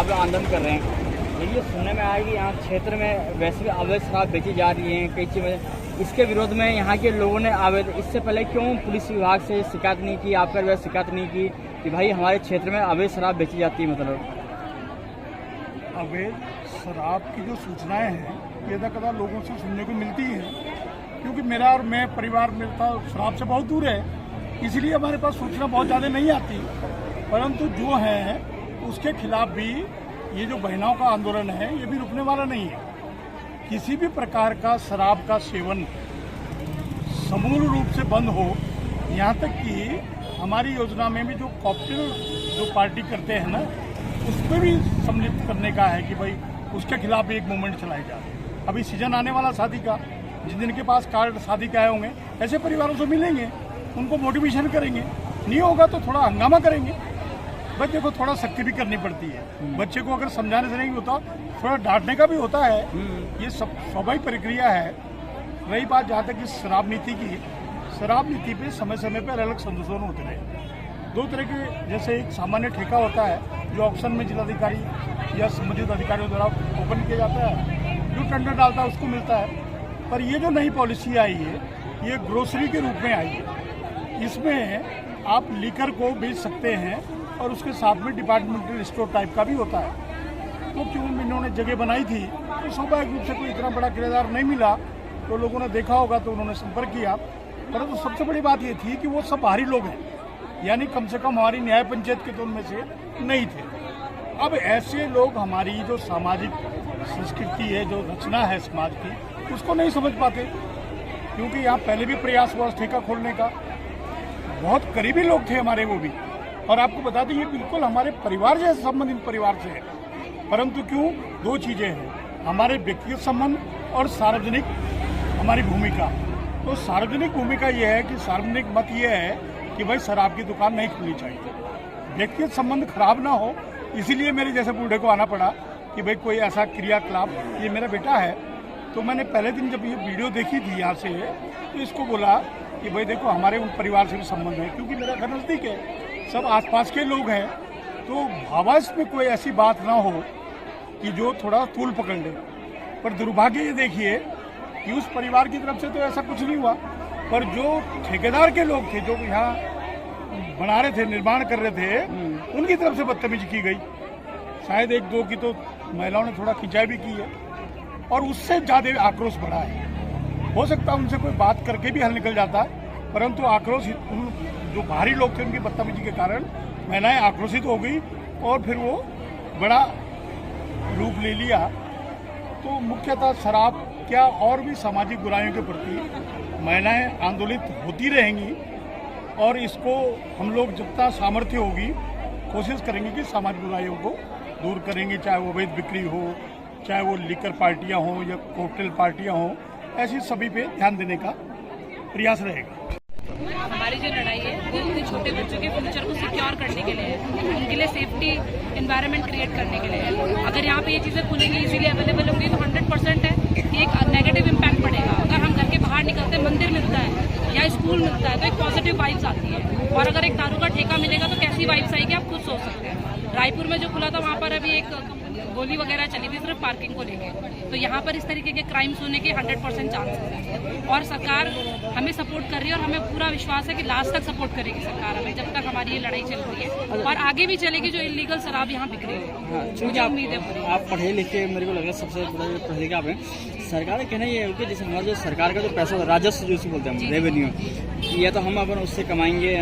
पे आंदोलन कर रहे हैं। लेकिन सुनने में आया कि यहाँ क्षेत्र में वैसे भी अवैध शराब बेची जा रही है कई चीज़ें, इसके विरोध में यहाँ के लोगों ने इससे पहले क्यों पुलिस विभाग से शिकायत नहीं की, आपका वैसे शिकायत नहीं की कि भाई हमारे क्षेत्र में अवैध शराब बेची जाती है? मतलब अवैध शराब की जो सूचनाएं हैं ये कदा लोगों से सुनने को मिलती है, क्योंकि मेरा और मैं परिवार मेरा शराब से बहुत दूर है, इसलिए हमारे पास सूचना बहुत ज़्यादा नहीं आती। परंतु जो है उसके खिलाफ भी ये जो बहनाओं का आंदोलन है ये भी रुकने वाला नहीं है। किसी भी प्रकार का शराब का सेवन समूल रूप से बंद हो, यहाँ तक कि हमारी योजना में भी जो कॉकटेल जो पार्टी करते हैं ना, उसमें भी सम्मिलित करने का है कि भाई उसके खिलाफ भी एक मूवमेंट चलाई जाए। अभी सीजन आने वाला शादी का, जिनके पास कार्ड शादी के आए होंगे ऐसे परिवारों से मिलेंगे, उनको मोटिवेशन करेंगे, नहीं होगा तो थोड़ा हंगामा करेंगे। बच्चे को थोड़ा सख्ती भी करनी पड़ती है, बच्चे को अगर समझाने से नहीं होता थोड़ा डांटने का भी होता है, ये सब स्वाभाविक प्रक्रिया है। रही बात जहाँ तक इस शराब नीति की, शराब नीति पे समय समय पर अलग संशोधन होते रहे। दो तरह के, जैसे एक सामान्य ठेका होता है जो ऑक्शन में जिलाधिकारी या संबंधित अधिकारियों द्वारा ओपन किया जाता है, जो टेंडर डालता है उसको मिलता है। पर ये जो नई पॉलिसी आई है ये ग्रोसरी के रूप में आई है, इसमें आप लीकर को बेच सकते हैं और उसके साथ में डिपार्टमेंटल स्टोर टाइप का भी होता है। तो क्यों इन्होंने जगह बनाई थी तो स्वाभाविक रूप से कोई इतना बड़ा किराएदार नहीं मिला, तो लोगों ने देखा होगा तो उन्होंने संपर्क किया। परंतु सबसे बड़ी बात ये थी कि वो सब बाहरी लोग हैं, यानी कम से कम हमारी न्याय पंचायत के तो उनमें से नहीं थे। अब ऐसे लोग हमारी जो सामाजिक संस्कृति है, जो रचना है समाज की, उसको नहीं समझ पाते, क्योंकि यहाँ पहले भी प्रयास हुआ ठेका खोलने का, बहुत करीबी लोग थे हमारे वो भी। और आपको बता दें ये बिल्कुल हमारे परिवार जैसे संबंधित परिवार से है। परंतु क्यों, दो चीज़ें हैं, हमारे व्यक्तिगत संबंध और सार्वजनिक हमारी भूमिका। तो सार्वजनिक भूमिका ये है कि सार्वजनिक मत ये है कि भाई शराब की दुकान नहीं खुलनी चाहिए, व्यक्तिगत संबंध खराब ना हो, इसीलिए मेरे जैसे बूढ़े को आना पड़ा कि भाई कोई ऐसा क्रियाकलाप, ये मेरा बेटा है। तो मैंने पहले दिन जब ये वीडियो देखी थी यहाँ से, तो इसको बोला कि भाई देखो हमारे उन परिवार से भी संबंध है, क्योंकि मेरा घर नज़दीक है, सब आसपास के लोग हैं, तो भावास में कोई ऐसी बात ना हो कि जो थोड़ा तूल पकड़ ले। पर दुर्भाग्य ये देखिए कि उस परिवार की तरफ से तो ऐसा कुछ नहीं हुआ, पर जो ठेकेदार के लोग थे, जो यहाँ बना रहे थे, निर्माण कर रहे थे, उनकी तरफ से बदतमीजी की गई। शायद एक दो की तो महिलाओं ने थोड़ा खिंचाई भी की है, और उससे ज़्यादा आक्रोश बढ़ा है। हो सकता है उनसे कोई बात करके भी हल निकल जाता, परंतु आक्रोश उन जो बाहरी लोग थे उनकी बदतमीजी के कारण महिलाएं आक्रोशित हो गई और फिर वो बड़ा रूप ले लिया। तो मुख्यतः शराब क्या और भी सामाजिक बुराइयों के प्रति महिलाएं आंदोलित होती रहेंगी, और इसको हम लोग जितना सामर्थ्य होगी कोशिश करेंगे कि सामाजिक बुराइयों को दूर करेंगे, चाहे वो अवैध बिक्री हो, चाहे वो लिकर पार्टियां हों या कॉकटेल पार्टियां हों, ऐसी सभी पे ध्यान देने का प्रयास रहेगा। हमारी जो लड़ाई है वो अपने छोटे बच्चों के फ्यूचर को सिक्योर करने के लिए है, उनके लिए सेफ्टी एनवायरनमेंट क्रिएट करने के लिए है। अगर यहाँ पे ये चीज़ें खुलेंगी, इजीली अवेलेबल होंगी, तो 100% है कि एक नेगेटिव इम्पैक्ट पड़ेगा। अगर हम घर के बाहर निकलते, मंदिर मिलता है या स्कूल मिलता है, तो एक पॉजिटिव वाइब्स आती है। और अगर एक दारू का ठेका मिलेगा तो कैसी वाइब्स आएगी आप खुद सोच सकते हैं। रायपुर में जो खुला था वहाँ पर अभी एक गोली वगैरह चली थी सिर्फ पार्किंग को लेके, तो यहाँ पर इस तरीके के क्राइम्स होने के 100% चांसेस हैं। और सरकार हमें सपोर्ट कर रही है, और हमें पूरा विश्वास है कि लास्ट तक सपोर्ट करेगी सरकार हमें, जब तक हमारी ये लड़ाई चल रही है, और आगे भी चलेगी। जो इलीगल शराब यहाँ बिक रही है, मुझे उम्मीद है पूरी। आप पढ़े लिखे, मेरे को लग रहा है सबसे बड़ा जो पढ़े लिखा आपने, सरकार का कहना ये है कि जैसे हमारा जो सरकार का जो पैसा राजस्व जो बोलते हैं रेवेन्यू, या तो हम अपन उससे कमाएंगे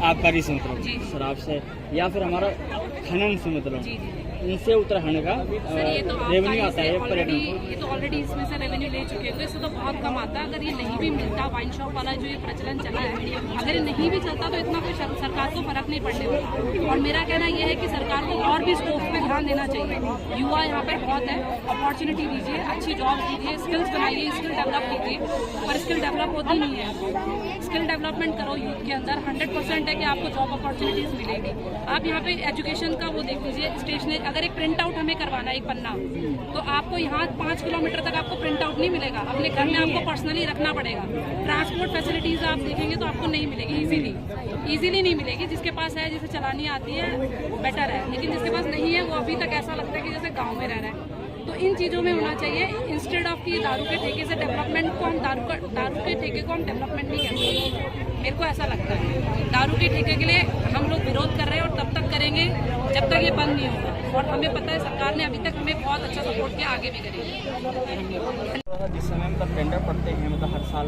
आबकारी से, मतलब शराब से, या फिर हमारा खनन से, मतलब इनसे उत्तराखंड का रेवेन्यू आता है पर्यटन। ये तो ऑलरेडी इसमें से रेवेन्यू ले चुके हैं, तो इससे तो बहुत कम आता है। अगर ये नहीं भी मिलता, वाइन शॉप वाला जो ये प्रचलन चला है, अगर ये नहीं भी चलता तो इतना कोई सरकार को फर्क नहीं पड़ने वाला। और मेरा कहना ये है कि सरकार को और भी स्कोप पे ध्यान देना चाहिए। युवा यहाँ पे बहुत है, अपॉर्चुनिटी दीजिए, अच्छी जॉब दीजिए, स्किल्स बनाइए, स्किल डेवलप कीजिए। पर स्किल डेवलप होती नहीं है, स्किल डेवलपमेंट करो यूथ के अंदर। 100% है कि आपको जॉब अपॉर्चुनिटीज मिलेगी। आप यहाँ पे एजुकेशन का वो देख लीजिए, स्टेशनरी, अगर एक प्रिंट आउट हमें करवाना है एक पन्ना, तो आपको यहाँ 5 किलोमीटर तक आपको प्रिंट आउट नहीं मिलेगा, अपने घर में आपको पर्सनली रखना पड़ेगा। ट्रांसपोर्ट फैसिलिटीज आप देखेंगे तो आपको नहीं मिलेगी इजीली। इजीली नहीं मिलेगी। जिसके पास है, जिसे चलानी आती है, बेटर है, लेकिन जिसके पास नहीं है वो अभी तक ऐसा लगता है कि जैसे गांव में रह रहा है। तो इन चीज़ों में होना चाहिए, इंस्टेड ऑफ कि दारू के ठेके से डेवलपमेंट को हम दारू के ठेके को हम डेवलपमेंट नहीं कह सकते। मेरे को ऐसा लगता है दारू के ठेके के लिए हम लोग विरोध कर रहे हैं और तब तक करेंगे जब तक ये बंद नहीं होगा। और हमें पता है सरकार ने अभी तक हमें बहुत अच्छा सपोर्ट किया, आगे भी करेंगे। जिस समय मतलब टेंडर पड़ते हैं, मतलब हर साल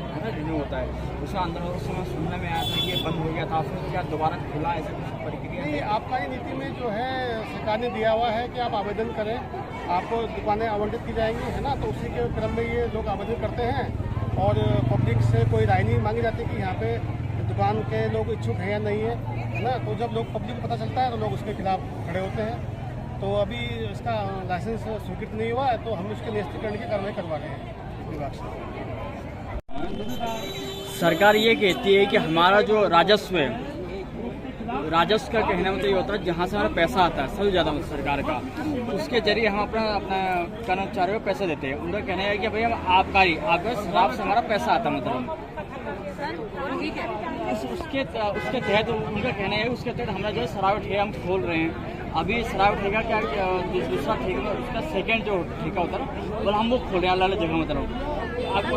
है ना रिन्यू होता है, उसमें अंदर उस समय सुनने में आया था कि ये बंद हो गया था, फिर क्या दोबारा खुला, ऐसा कुछ प्रक्रिया नहीं, आबकारी नीति में जो है सरकार ने दिया हुआ है कि आप आवेदन करें, आपको दुकानें आवंटित की जाएंगी, है ना। तो उसी के क्रम में ये लोग आवेदन करते हैं और पब्लिक से कोई राय नहीं मांगी जाती कि यहाँ पे दुकान के लोग इच्छुक हैं या नहीं है ना। तो जब लोग पब्लिक को पता चलता है तो लोग उसके खिलाफ खड़े होते हैं। तो अभी इसका लाइसेंस स्वीकृत नहीं हुआ है, तो हम उसके निरस्तीकरण की कार्रवाई करवा रहे हैं विभाग से। सरकार ये कहती है कि हमारा जो राजस्व है, राजस्व का कहना मतलब ये होता है जहाँ से हमारा पैसा आता है सबसे ज़्यादा मतलब सरकार का, उसके जरिए हम अपना कर्मचारियों को पैसे देते हैं। उनका कहना है कि भाई हम आबकारी शराब से हमारा पैसा आता है, मतलब उसके तहत उनका कहना है उसके तहत हमारा जो है शराब ठेका हम खोल रहे हैं। अभी शराब ठेका क्या दूसरा ठेका, उसका सेकेंड जो ठेका होता है ना, बोला हम वो खोल रहे हैं अलग अलग जगह, मतलब आपको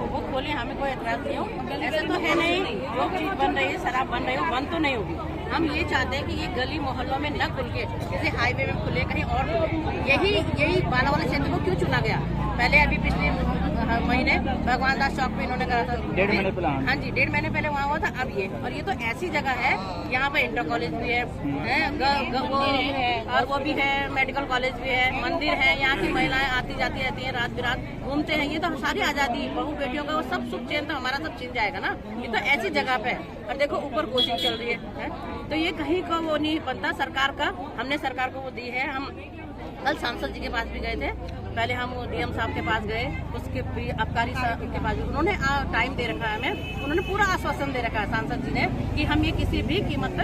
वो खोले, हमें कोई एतराज नहीं हो। ऐसा तो है नहीं, जो चीज बन रही है, शराब बन रही है, बंद तो नहीं होगी। हम ये चाहते हैं कि ये गली मोहल्लों में न खुल के, जैसे हाईवे में खुले, कहीं और खुले। यही बालावाला क्षेत्र को क्यों चुना गया? पहले अभी पिछले महीने भगवान दास चौक पे इन्होंने करा था, 1.5 महीने पहले। हाँ जी, 1.5 महीने पहले वहाँ हुआ था। अब ये, और ये तो ऐसी जगह है, यहाँ पे इंटर कॉलेज भी है, और वो भी है, मेडिकल कॉलेज भी है, मंदिर है, यहाँ की महिलाएं आती जाती रहती हैं, रात बिरात घूमते हैं। ये तो सारी आज़ादी, बहू बेटियों का वो सब सुख चैन तो हमारा सब छिन जाएगा ना। ये तो ऐसी जगह पे है। और देखो ऊपर कोचिंग चल रही है, तो ये कहीं का वो नहीं बनता सरकार का। हमने सरकार को वो दी है। हम कल सांसद जी के पास भी गए थे, पहले हम डीएम साहब के पास गए, उसके भी आबकारी साहब के पास भी उन्होंने टाइम दे रखा है हमें, उन्होंने पूरा आश्वासन दे रखा है सांसद जी ने कि हम ये किसी भी कीमत पर